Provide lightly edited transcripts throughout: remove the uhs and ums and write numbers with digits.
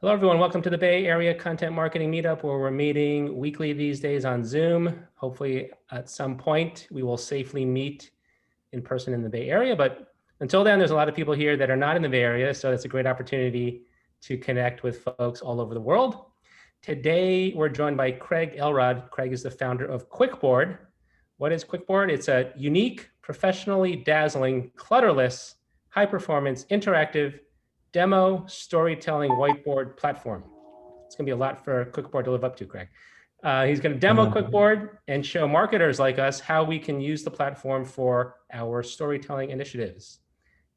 Hello, everyone. Welcome to the Bay Area Content Marketing Meetup, where we're meeting weekly these days on Zoom. Hopefully, at some point, we will safely meet in person in the Bay Area. But until then, there's a lot of people here that are not in the Bay Area, so it's a great opportunity to connect with folks all over the world. Today, we're joined by Craig Ellrod. Craig is the founder of QWIKboard. What is QWIKboard? It's a unique, professionally dazzling, clutter-less, high-performance, interactive demo storytelling whiteboard platform. It's going to be a lot for QWIKboard to live up to, Craig. He's going to demo QWIKboard and show marketers like us how we can use the platform for our storytelling initiatives.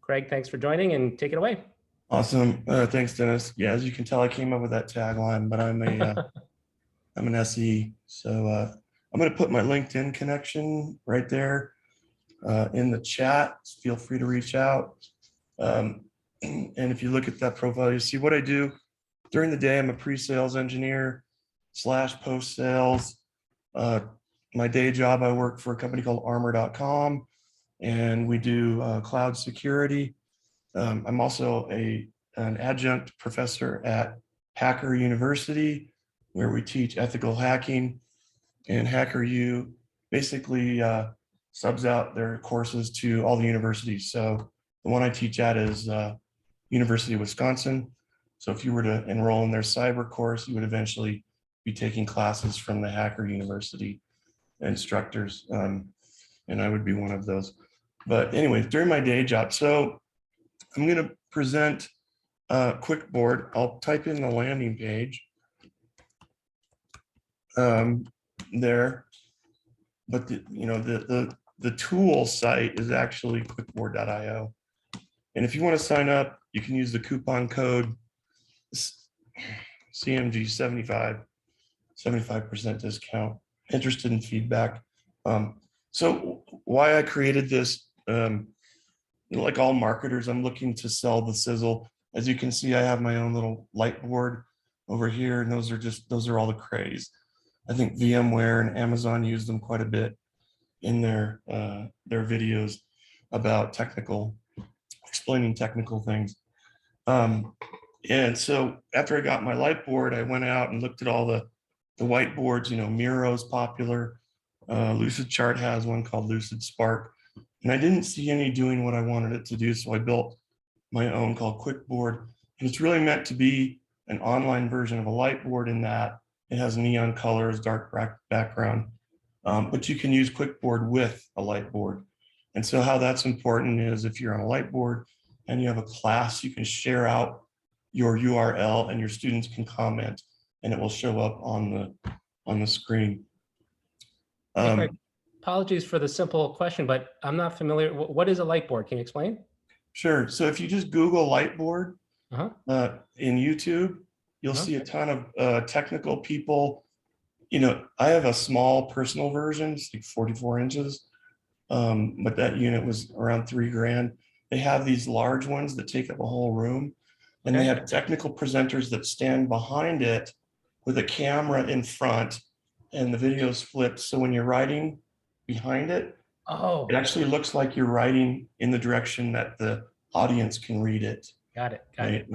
Craig, thanks for joining, and take it away. Awesome. Thanks, Dennis. Yeah, as you can tell, I came up with that tagline, but I'm an SE. So I'm going to put my LinkedIn connection right there in the chat. Feel free to reach out. And if you look at that profile, you see what I do during the day. I'm a pre-sales engineer / post-sales. My day job, I work for a company called armor.com, and we do cloud security. I'm also an adjunct professor at Hacker University, where we teach ethical hacking. And HackerU basically subs out their courses to all the universities. So the one I teach at is University of Wisconsin. So if you were to enroll in their cyber course, you would eventually be taking classes from the Hacker University instructors. And I would be one of those. But anyway, during my day job, so I'm going to present QWIKboard. I'll type in the landing page there, but the tool site is actually QWIKboard.io. And if you want to sign up, you can use the coupon code CMG75, 75% discount. Interested in feedback. So why I created this, like all marketers, I'm looking to sell the sizzle. As you can see, I have my own little light board over here, and those are all the craze. I think VMware and Amazon use them quite a bit in their videos about explaining technical things. And so after I got my light board, I went out and looked at all the whiteboards. Miro's popular. Lucidchart has one called Lucid Spark. And I didn't see any doing what I wanted it to do, so I built my own called QWIKboard. And it's really meant to be an online version of a light board in that it has neon colors, dark background, but you can use QWIKboard with a light board. And so how that's important is if you're on a light board and you have a class, you can share out your URL and your students can comment, and it will show up on the screen. Apologies for the simple question, but I'm not familiar. What is a light board? Can you explain? Sure. So if you just Google light board in YouTube, you'll see a ton of technical people. I have a small personal version, it's like 44 inches, but that unit was around $3 grand. They have these large ones that take up a whole room, and they have technical presenters that stand behind it with a camera in front, and the video's flipped. So when you're writing behind it, it actually looks like you're writing in the direction that the audience can read it. Got it.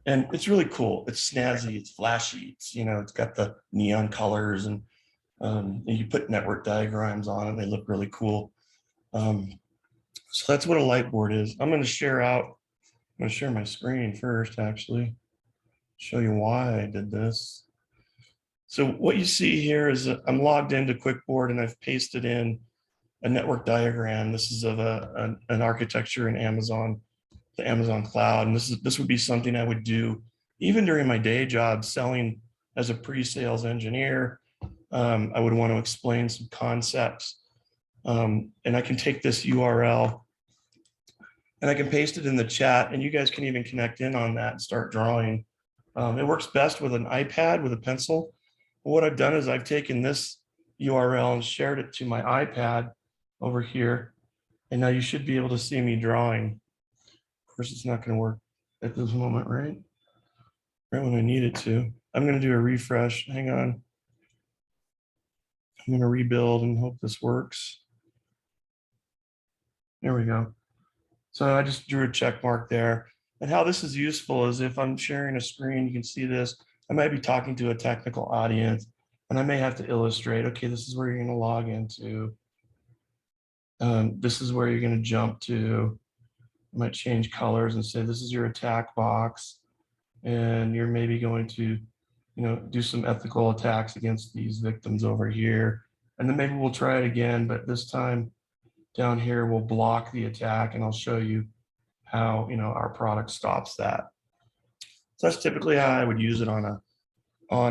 And it's really cool. It's snazzy. It's flashy. It's got the neon colors, and you put network diagrams on it. They look really cool. So that's what a light board is. I'm going to share my screen first, actually, show you why I did this. So what you see here is I'm logged into QWIKboard, and I've pasted in a network diagram. This is of an architecture in Amazon, the Amazon cloud. And this would be something I would do even during my day job selling as a pre-sales engineer. I would want to explain some concepts. And I can take this URL and I can paste it in the chat, and you guys can even connect in on that and start drawing. It works best with an iPad with a pencil. But what I've done is I've taken this URL and shared it to my iPad over here. And now you should be able to see me drawing. Of course, it's not going to work at this moment, right? Right when I need it to. I'm going to do a refresh. Hang on. I'm going to rebuild and hope this works. There we go. So I just drew a check mark there. And how this is useful is if I'm sharing a screen, you can see this, I might be talking to a technical audience and I may have to illustrate, okay, this is where you're going to log into. This is where you're going to jump to. I might change colors and say, this is your attack box. And you're maybe going to, do some ethical attacks against these victims over here. And then maybe we'll try it again, but this time down here, we'll block the attack and I'll show you how, our product stops that. So that's typically how I would use it on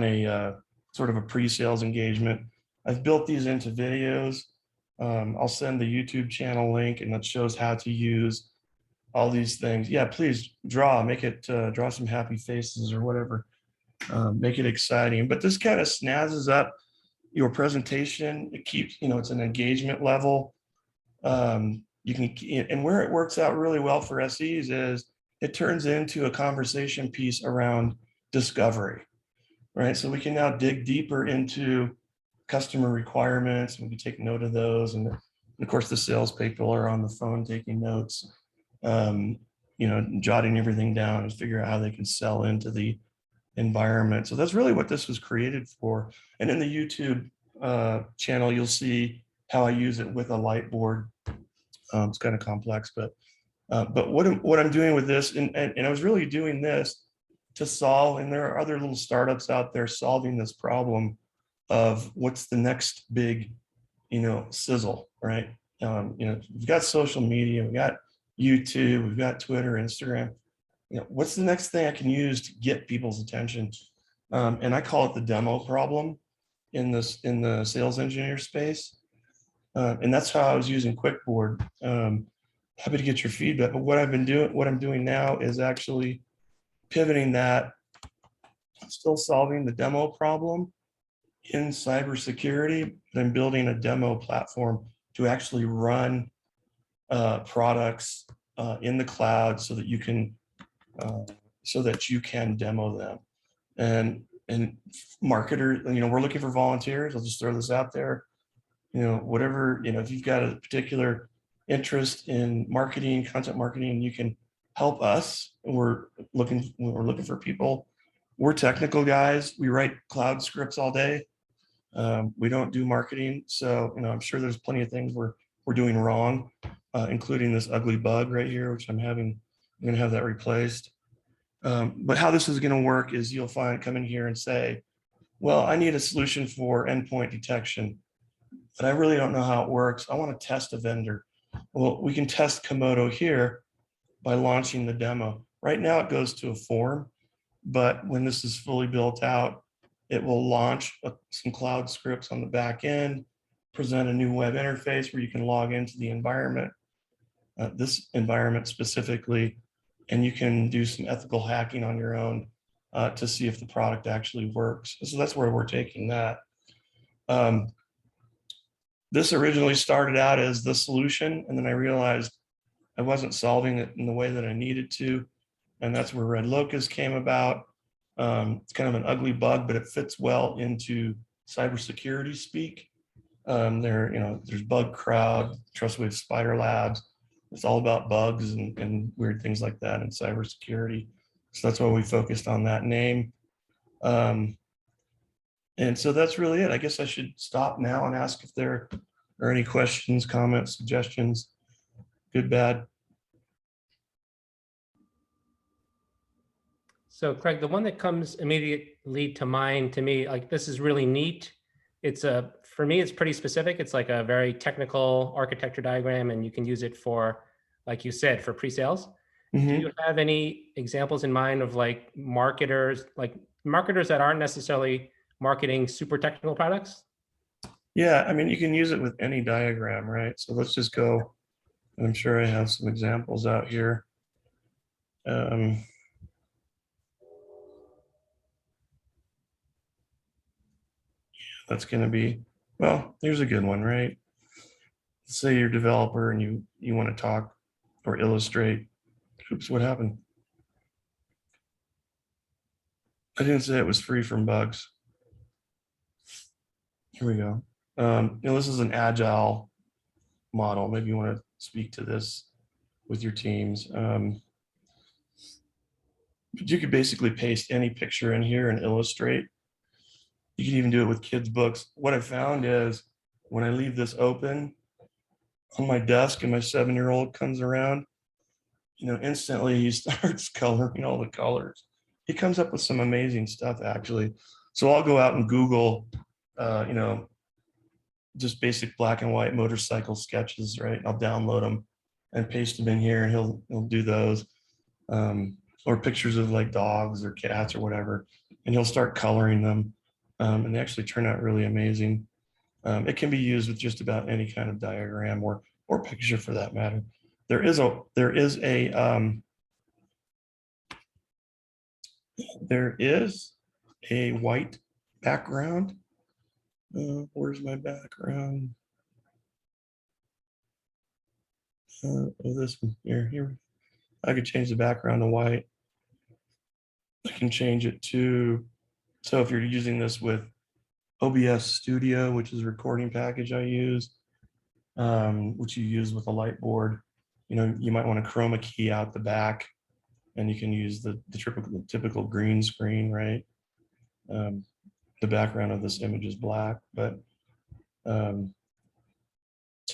a sort of a pre-sales engagement. I've built these into videos. I'll send the YouTube channel link and that shows how to use all these things. Yeah, please make it, draw some happy faces or whatever. Make it exciting. But this kind of snazzes up your presentation. It keeps, it's an engagement level. You can, and where it works out really well for SEs is it turns into a conversation piece around discovery, right? So we can now dig deeper into customer requirements. We can take note of those. And of course, the salespeople are on the phone taking notes, jotting everything down and figure out how they can sell into the environment. So that's really what this was created for. And in the YouTube channel, you'll see how I use it with a light board. It's kind of complex, but what I'm doing with this, and I was really doing this to solve, and there are other little startups out there solving this problem of what's the next big, sizzle, right? We've got social media, we've got YouTube, we've got Twitter, Instagram. What's the next thing I can use to get people's attention? And I call it the demo problem in the sales engineer space. And that's how I was using QWIKboard. Happy to get your feedback. But what I'm doing now is actually pivoting that, still solving the demo problem in cybersecurity, but I'm building a demo platform to actually run products in the cloud so that you can demo them. And marketers, we're looking for volunteers. I'll just throw this out there. Whatever, if you've got a particular interest in marketing, content marketing, you can help us. We're looking for people. We're technical guys. We write cloud scripts all day. We don't do marketing. So, I'm sure there's plenty of things we're doing wrong, including this ugly bug right here, which I'm going to have that replaced. But how this is going to work is you'll come in here and say, well, I need a solution for endpoint detection, but I really don't know how it works. I want to test a vendor. Well, we can test Komodo here by launching the demo. Right now it goes to a form, but when this is fully built out, it will launch some cloud scripts on the back end, present a new web interface where you can log into the environment, this environment specifically, and you can do some ethical hacking on your own to see if the product actually works. So that's where we're taking that. This originally started out as the solution, and then I realized I wasn't solving it in the way that I needed to. And that's where Red Locust came about. It's kind of an ugly bug, but it fits well into cybersecurity speak. There's Bug Crowd, Trustwave Spider Labs. It's all about bugs and weird things like that in cybersecurity. So that's why we focused on that name. And so that's really it. I guess I should stop now and ask if there are any questions, comments, suggestions, good, bad. So Craig, the one that comes immediately to mind to me, like this is really neat. For me, it's pretty specific. It's like a very technical architecture diagram, and you can use it for, like you said, for pre-sales. Mm-hmm. Do you have any examples in mind of like marketers that aren't necessarily marketing super technical products? Yeah, I mean, you can use it with any diagram, right? So let's just go, and I'm sure I have some examples out here. That's going to be, well, here's a good one, right? Let's say you're a developer and you want to talk or illustrate. Oops, what happened? I didn't say it was free from bugs. Here we go. This is an agile model. Maybe you want to speak to this with your teams. But you could basically paste any picture in here and illustrate. You can even do it with kids' books. What I found is when I leave this open on my desk and my 7-year-old comes around, instantly he starts coloring all the colors. He comes up with some amazing stuff, actually. So I'll go out and Google, just basic black and white motorcycle sketches, right? I'll download them and paste them in here, and he'll do those. Or pictures of like dogs or cats or whatever, and he'll start coloring them. And they actually turn out really amazing. It can be used with just about any kind of diagram or picture for that matter. There is a white background. Where's my background? This one here. I could change the background to white. I can change it to, so if you're using this with OBS Studio, which is a recording package I use, which you use with a light board, you might want to chroma key out the back, and you can use the typical green screen, right? The background of this image is black, but so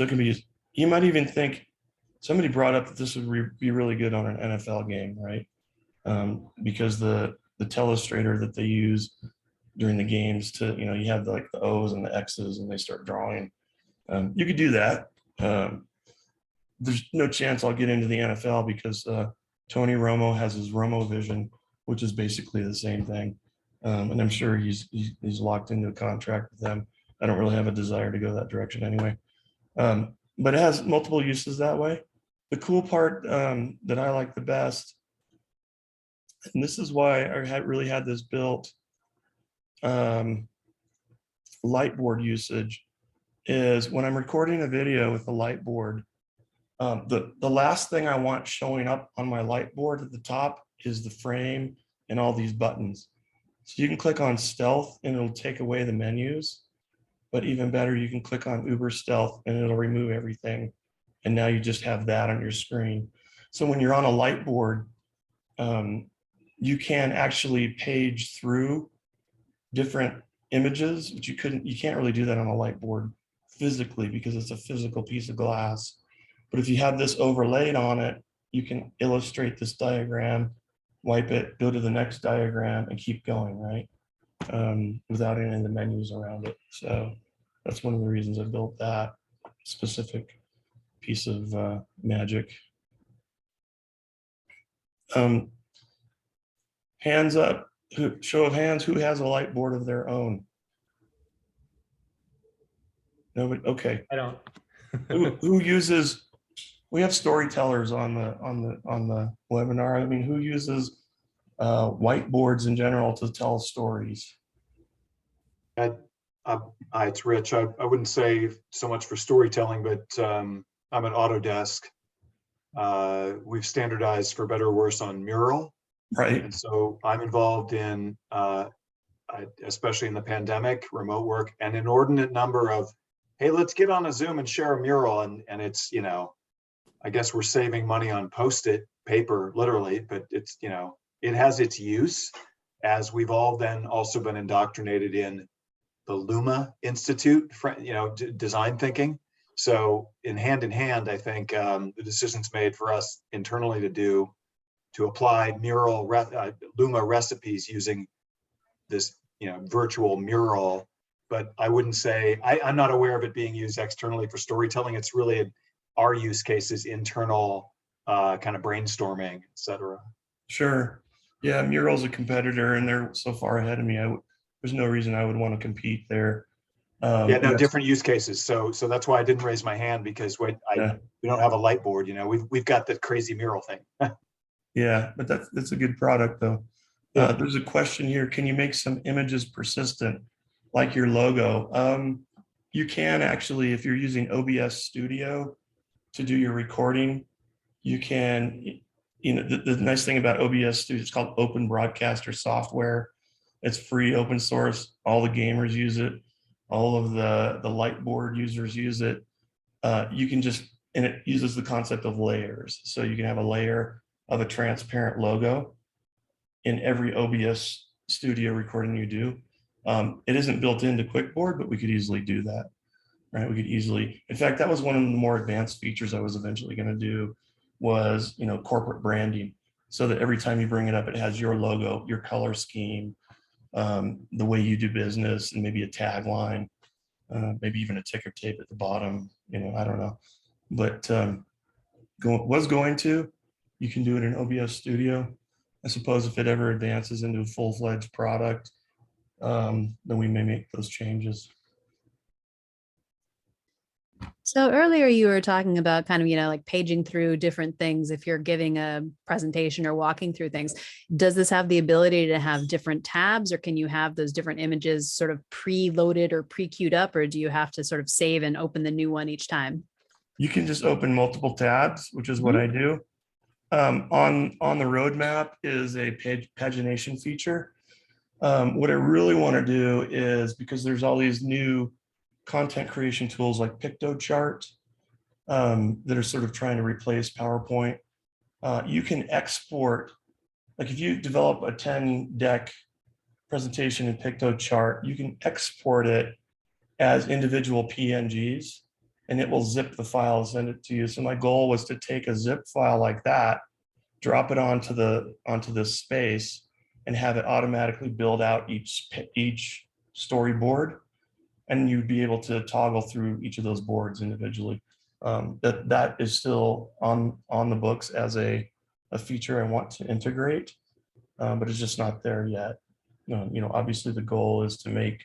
it can be used. You might even think, somebody brought up that this would be really good on an NFL game, right? Because the telestrator that they use during the games to, you have like the O's and the X's and they start drawing. You could do that. There's no chance I'll get into the NFL because Tony Romo has his Romo Vision, which is basically the same thing. And I'm sure he's locked into a contract with them. I don't really have a desire to go that direction anyway. But it has multiple uses that way. The cool part that I like the best, and this is why I really had this built, Lightboard usage, is when I'm recording a video with the Lightboard, the last thing I want showing up on my Lightboard at the top is the frame and all these buttons. So you can click on Stealth and it'll take away the menus, but even better, you can click on Uber Stealth and it'll remove everything. And now you just have that on your screen. So when you're on a Lightboard, you can actually page through different images, but you can't really do that on a Lightboard physically because it's a physical piece of glass. But if you have this overlaid on it, you can illustrate this diagram, wipe it, go to the next diagram, and keep going, right? Without any of the menus around it. So that's one of the reasons I built that specific piece of magic. Hands up, show of hands, who has a Lightboard of their own? Nobody, okay. I don't. who uses, we have storytellers on the webinar. I mean, who uses whiteboards in general to tell stories? It's Rich. I wouldn't say so much for storytelling, but I'm an Autodesk. We've standardized, for better or worse, on Mural. Right. And so I'm involved in, especially in the pandemic, remote work, an inordinate number of, hey, let's get on a Zoom and share a mural. And it's, I guess we're saving money on Post-it paper, literally, but it's, it has its use, as we've all then also been indoctrinated in the Luma Institute, design thinking. So in hand, I think the decisions made for us internally to apply mural Luma recipes using this virtual mural. But I wouldn't say, I'm not aware of it being used externally for storytelling. It's really our use cases, internal kind of brainstorming, et cetera. Sure. Yeah, Mural's a competitor and they're so far ahead of me. There's no reason I would want to compete there. Yeah, no, different use cases. So that's why I didn't raise my hand, because we don't have a Lightboard. We've got the crazy mural thing. Yeah, but that's a good product though. Yeah. There's a question here. Can you make some images persistent, like your logo? You can actually, if you're using OBS Studio to do your recording, you can, the nice thing about OBS Studio, it's called open broadcaster software. It's free, open source. All the gamers use it. All of the Lightboard users use it. You can just, and it uses the concept of layers. So you can have a layer of a transparent logo. in every OBS studio recording you do. It isn't built into QWIKboard, but we could easily do that, right? We could easily, in fact, that was one of the more advanced features I was eventually going to do was, corporate branding, so that every time you bring it up, it has your logo, your color scheme, the way you do business, and maybe a tagline, maybe even a ticker tape at the bottom, I don't know. But you can do it in OBS Studio. I suppose if it ever advances into a full-fledged product, then we may make those changes. So earlier you were talking about kind of, like paging through different things if you're giving a presentation or walking through things. Does this have the ability to have different tabs, or can you have those different images sort of pre-loaded or pre-queued up, or do you have to sort of save and open the new one each time? You can just open multiple tabs, which is what I do. On the roadmap is a pagination feature. What I really want to do is, because there's all these new content creation tools like PictoChart that are sort of trying to replace PowerPoint. You can export, like if you develop a 10-deck presentation in PictoChart, you can export it as individual PNGs, and it will zip the file and send it to you. So my goal was to take a zip file like that, drop it onto this space, and have it automatically build out each storyboard, and you'd be able to toggle through each of those boards individually. That is still on the books as a feature I want to integrate, but it's just not there yet. Obviously the goal is to make,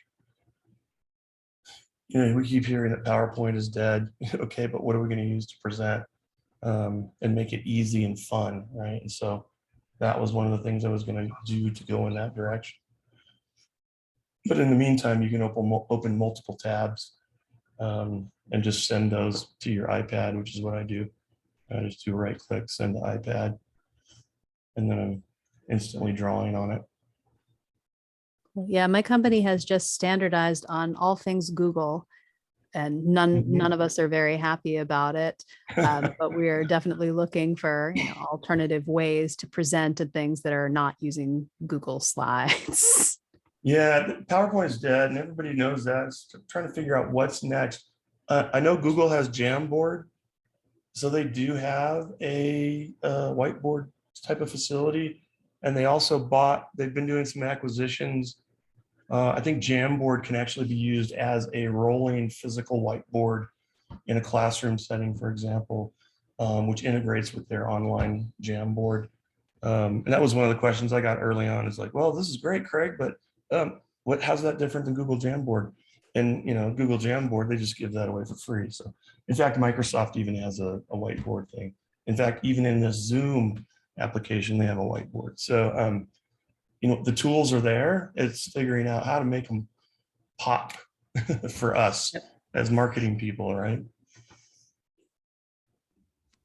we keep hearing that PowerPoint is dead. Okay, but what are we going to use to present and make it easy and fun, right? And so that was one of the things I was going to do to go in that direction. But in the meantime, you can open multiple tabs and just send those to your iPad, which is what I do. I just do right click, send to iPad, and then I'm instantly drawing on it. Yeah, my company has just standardized on all things Google, and none of us are very happy about it. But we are definitely looking for alternative ways to present things that are not using Google Slides. Yeah, PowerPoint is dead, and everybody knows that. It's trying to figure out what's next. I know Google has Jamboard, so they do have a whiteboard type of facility, and they also they've been doing some acquisitions. I think Jamboard can actually be used as a rolling physical whiteboard in a classroom setting, for example, which integrates with their online Jamboard. And that was one of the questions I got early on. Is like, well, this is great, Craig, but how's that different than Google Jamboard? And Google Jamboard, they just give that away for free. So in fact, Microsoft even has a whiteboard thing. In fact, even in the Zoom application, they have a whiteboard. So the tools are there. It's figuring out how to make them pop for us as marketing people, right?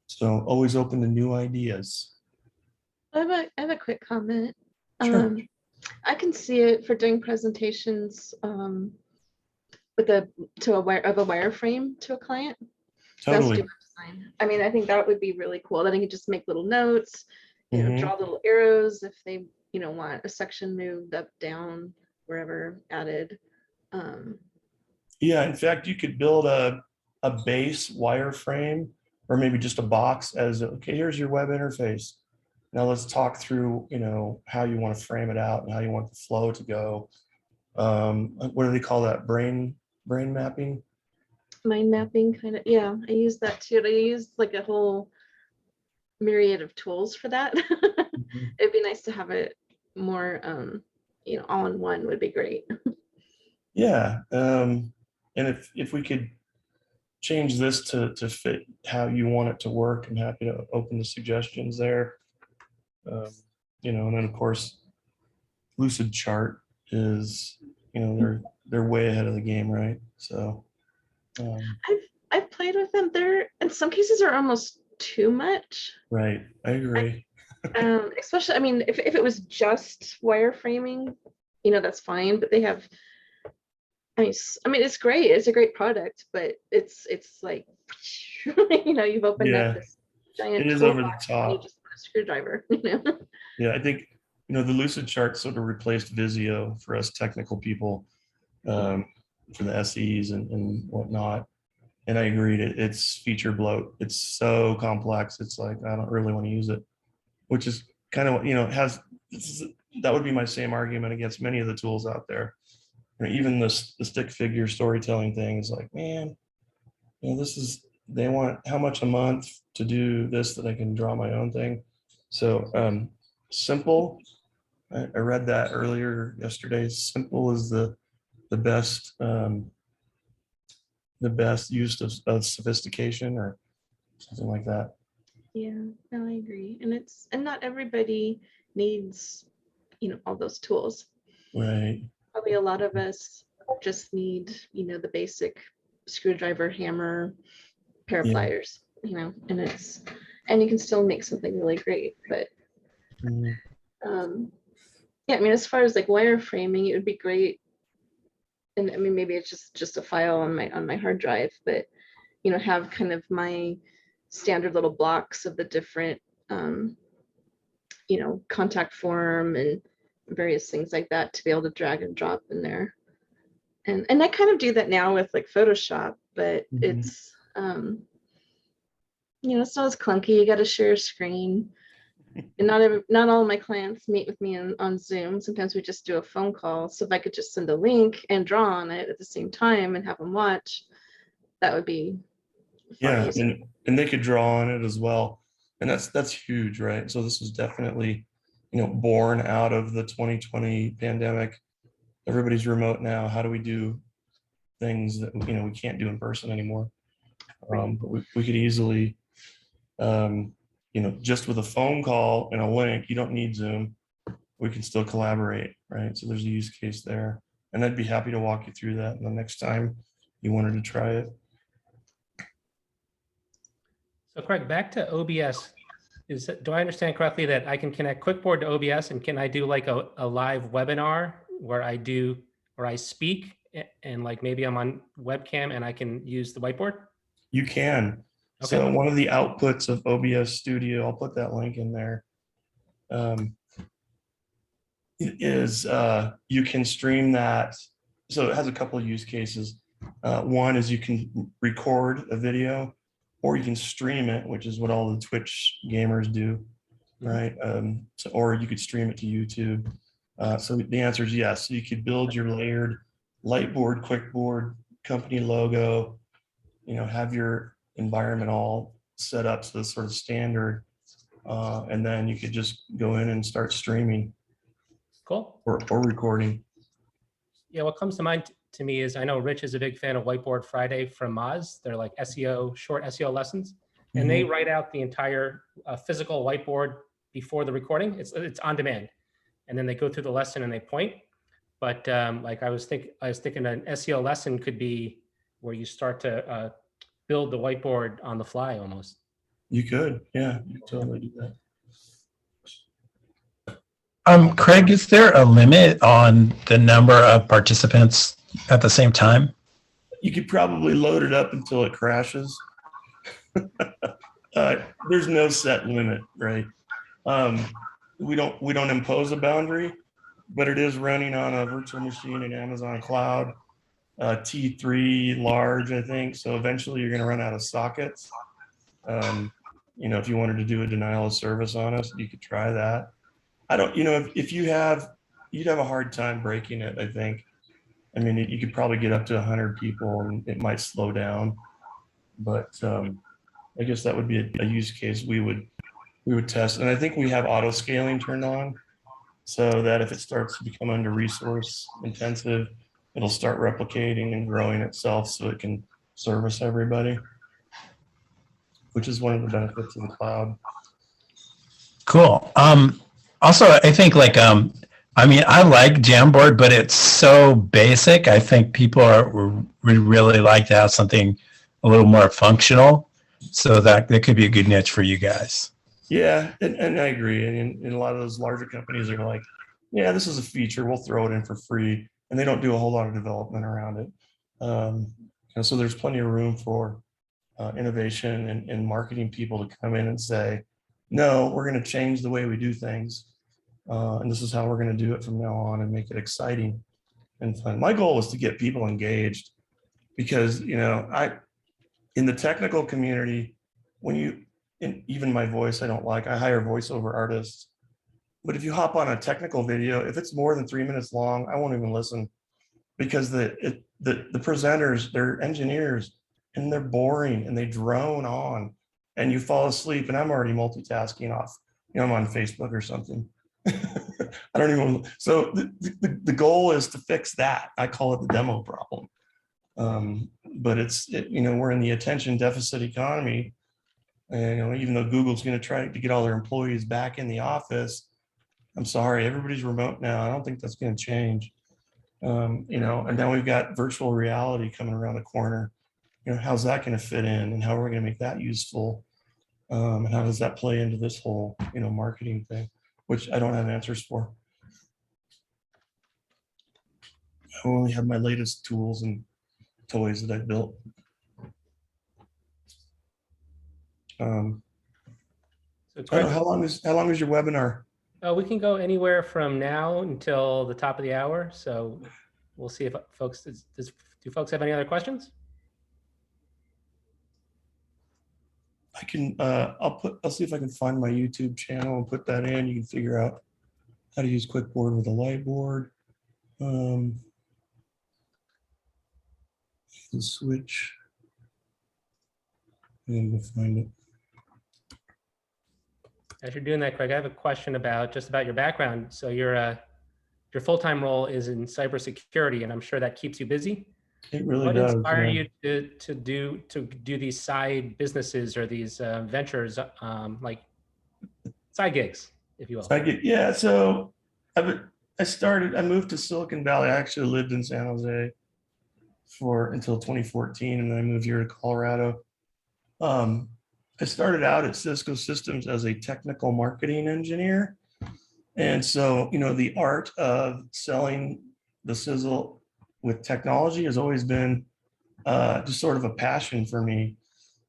So always open to new ideas. I have a quick comment. Sure. I can see it for doing presentations with a wireframe to a client. Totally. I mean, I think that would be really cool. Then you can just make little notes, draw little arrows if they want a section moved up, down, wherever added. Yeah, in fact, you could build a base wireframe, or maybe just a box as, okay, here's your web interface. Now let's talk through, how you want to frame it out and how you want the flow to go. What do they call that? Brain mapping? Mind mapping, kind of. Yeah, I use that too. I use like a whole myriad of tools for that. It'd be nice to have it more, all in one would be great. Yeah, and if we could change this to fit how you want it to work, I'm happy to open the suggestions there. And then of course, Lucidchart is, they're way ahead of the game, right? So I've played with them. They're in some cases are almost too much. right, I agree. Especially, I mean, if it was just wireframing, that's fine. But they have, I mean, it's great. It's a great product, but it's like, you've opened up this giant. It is over the top. You just put a screwdriver. Yeah, I think you know, the Lucid chart sort of replaced Visio for us technical people, for the SEs and whatnot. And I agreed, it's feature bloat. It's so complex. It's like, I don't really want to use it, which is kind of, you know, that would be my same argument against many of the tools out there. You know, even the stick figure storytelling thing is like, man, you know, they want how much a month to do this that I can draw my own thing. So simple, I read that earlier yesterday. Simple is the best use of sophistication or something like that. Yeah, no, I agree. And not everybody needs, you know, all those tools. Right. Probably a lot of us just need, you know, the basic screwdriver, hammer, pair of Yeah. pliers, you know, and you can still make something really great. But Mhm. yeah, I mean, as far as like wireframing, it would be great. And I mean, maybe it's just a file on my hard drive, but you know, have kind of my standard little blocks of the different you know, contact form and various things like that to be able to drag and drop in there. And I kind of do that now with like Photoshop, but it's you know, it's not as clunky. You got to share a screen. And not all of my clients meet with me on Zoom. Sometimes we just do a phone call. So if I could just send a link and draw on it at the same time and have them watch, that would be far easier. and they could draw on it as well. And that's huge, right? So this is definitely, you know, born out of the 2020 pandemic. Everybody's remote now. How do we do things that, you know, we can't do in person anymore? But we could easily, you know, just with a phone call and a link, you don't need Zoom. We can still collaborate, right? So there's a use case there. And I'd be happy to walk you through that the next time you wanted to try it. So Craig, back to OBS. Do I understand correctly that I can connect QWIKboard to OBS, and can I do like a live webinar where I speak and like maybe I'm on webcam and I can use the whiteboard? You can. Okay. So one of the outputs of OBS Studio, I'll put that link in there, is you can stream that. So it has a couple of use cases. One is you can record a video, or you can stream it, which is what all the Twitch gamers do, right? Or you could stream it to YouTube. So the answer is yes. So you could build your layered Lightboard, QWIKboard, company logo, you know, have your environment all set up so it's sort of standard, and then you could just go in and start streaming. Cool. Or recording. Yeah, what comes to mind to me is I know Rich is a big fan of Whiteboard Friday from Moz. They're like short SEO lessons, and they write out the entire physical whiteboard before the recording. It's on demand, and then they go through the lesson and they point. But like I was thinking an SEO lesson could be where you start to build the whiteboard on the fly almost. You could, yeah, you could totally do that. Craig, is there a limit on the number of participants at the same time? You could probably load it up until it crashes. There's no set limit, right? We don't impose a boundary, but it is running on a virtual machine in Amazon Cloud, T3 large, I think. So eventually you're going to run out of sockets. You know, if you wanted to do a denial of service on us, you could try that. I don't, you know, if you'd have a hard time breaking it, I think. I mean, you could probably get up to 100 people and it might slow down, but I guess that would be a use case we would test. And I think we have auto scaling turned on so that if it starts to become under resource intensive, it'll start replicating and growing itself so it can service everybody, which is one of the benefits of the cloud. Cool. Also, I think like, I mean, I like Jamboard, but it's so basic. I think people would really like to have something a little more functional. So that could be a good niche for you guys. Yeah, and I agree. And a lot of those larger companies are like, yeah, this is a feature, we'll throw it in for free. And they don't do a whole lot of development around it. And so there's plenty of room for innovation and marketing people to come in and say, no, we're going to change the way we do things. And this is how we're going to do it from now on and make it exciting and fun. My goal is to get people engaged because, you know, in the technical community, and even my voice, I don't like, I hire voiceover artists. But if you hop on a technical video, if it's more than 3 minutes long, I won't even listen because the presenters, they're engineers and they're boring and they drone on and you fall asleep and I'm already multitasking off, you know, I'm on Facebook or something. I don't even, so the goal is to fix that. I call it the demo problem. But you know, we're in the attention deficit economy. And, you know, even though Google's going to try to get all their employees back in the office, I'm sorry, everybody's remote now. I don't think that's going to change. You know, and now we've got virtual reality coming around the corner. You know, how's that going to fit in and how are we going to make that useful? And how does that play into this whole, you know, marketing thing, which I don't have answers for. I only have my latest tools and toys that I built. So I don't know, how long is your webinar? we can go anywhere from now until the top of the hour. So we'll see if folks, do folks have any other questions? I can, I'll see if I can find my YouTube channel and put that in. You can figure out how to use QWIKboard with a whiteboard. You can switch and we'll find it. As you're doing that, Craig, I have a question about your background. So your full-time role is in cybersecurity, and I'm sure that keeps you busy. It really What does. inspired Yeah. you to do these side businesses or these ventures, like side gigs, if you will? Yeah, so I moved to Silicon Valley. I actually lived in San Jose until 2014, and then I moved here to Colorado. I started out at Cisco Systems as a technical marketing engineer. And so, you know, the art of selling the sizzle with technology has always been just sort of a passion for me.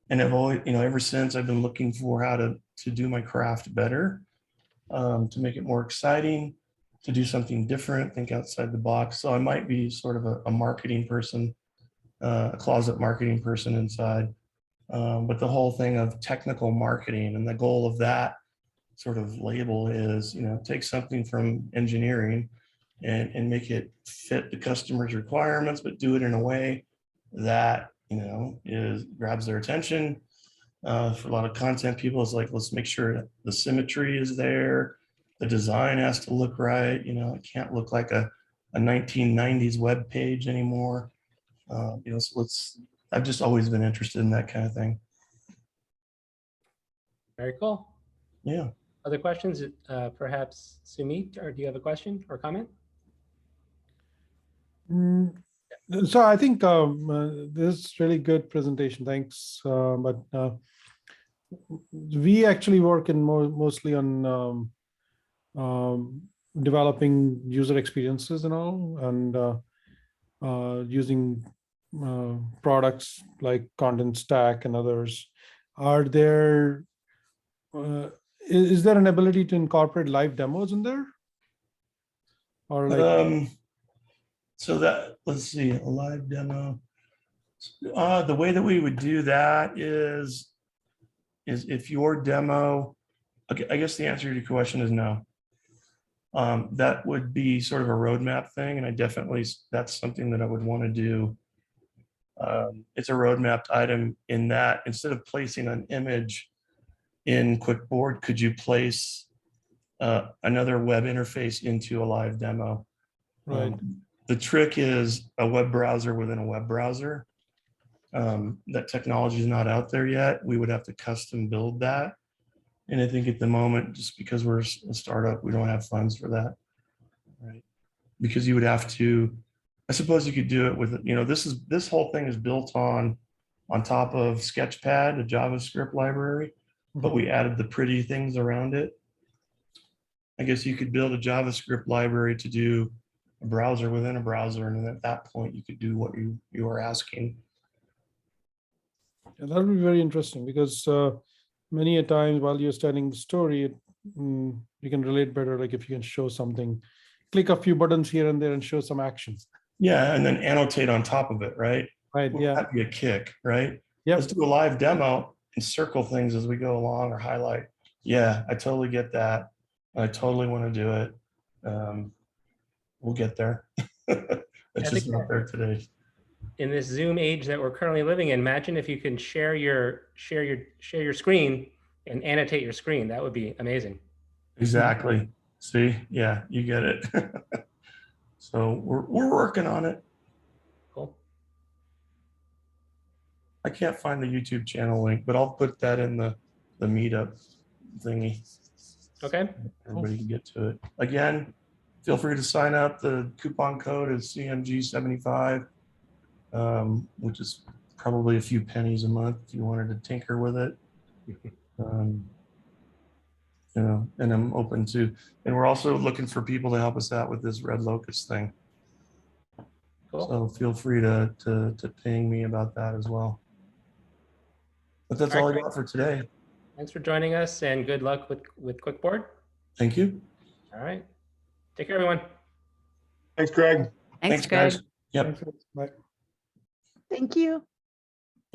And I've always, you know, ever since I've been looking for how to do my craft better, to make it more exciting, to do something different, think outside the box. So I might be sort of a marketing person, a closet marketing person inside. But the whole thing of technical marketing and the goal of that sort of label is, you know, take something from engineering and make it fit the customer's requirements, but do it in a way that, you know, grabs their attention. For a lot of content people, it's like, let's make sure the symmetry is there. The design has to look right. You know, it can't look like a 1990s web page anymore. You know, so I've just always been interested in that kind of thing. Very cool. Yeah. Other questions? Perhaps Sumit, or do you have a question or comment? So I think this is really good presentation. Thanks. But we actually work mostly on developing user experiences and all, and using products like Content Stack and others. Are there is there an ability to incorporate live demos in there? Or like so that, let's see, a live demo. The way that we would do that is if your demo, okay, I guess the answer to your question is no. That would be sort of a roadmap thing, and that's something that I would want to do. It's a roadmapped item in that instead of placing an image in QWIKboard, could you place another web interface into a live demo? right. The trick is a web browser within a web browser. That technology is not out there yet. We would have to custom build that. And I think at the moment, just because we're a startup, we don't have funds for that, right? Because you would have to, I suppose you could do it with, you know, this whole thing is built on top of Sketchpad, a JavaScript library, but we added the pretty things around it. I guess you could build a JavaScript library to do a browser within a browser, and then at that point you could do what you are asking. Yeah, that would be very interesting because many a times while you're telling the story, you can relate better. Like if you can show something, click a few buttons here and there and show some action. Yeah, and then annotate on top of it, right? Right. Wouldn't Yeah. that be a kick, right? Yep. Let's do a live demo and circle things as we go along or highlight. Yeah, I totally get that. I totally want to do it. We'll get there. It's just not there today. In this Zoom age that we're currently living in, imagine if you can share your screen and annotate your screen. That would be amazing. Exactly. See, yeah, you get it. So we're working on it. Cool. I can't find the YouTube channel link, but I'll put that in the meetup thingy. Okay. Everybody can get to it. Again, feel free to sign up. The coupon code is CMG75, which is probably a few pennies a month if you wanted to tinker with it. You know, and I'm open to, and we're also looking for people to help us out with this Red Locust thing. Cool. So feel free to ping me about that as well. But that's all I got for today. Thanks for joining us and good luck with QWIKboard. Thank you. All right. Take care, everyone. Thanks, Greg. Thanks, Greg. guys. Yep. Bye. Thank you.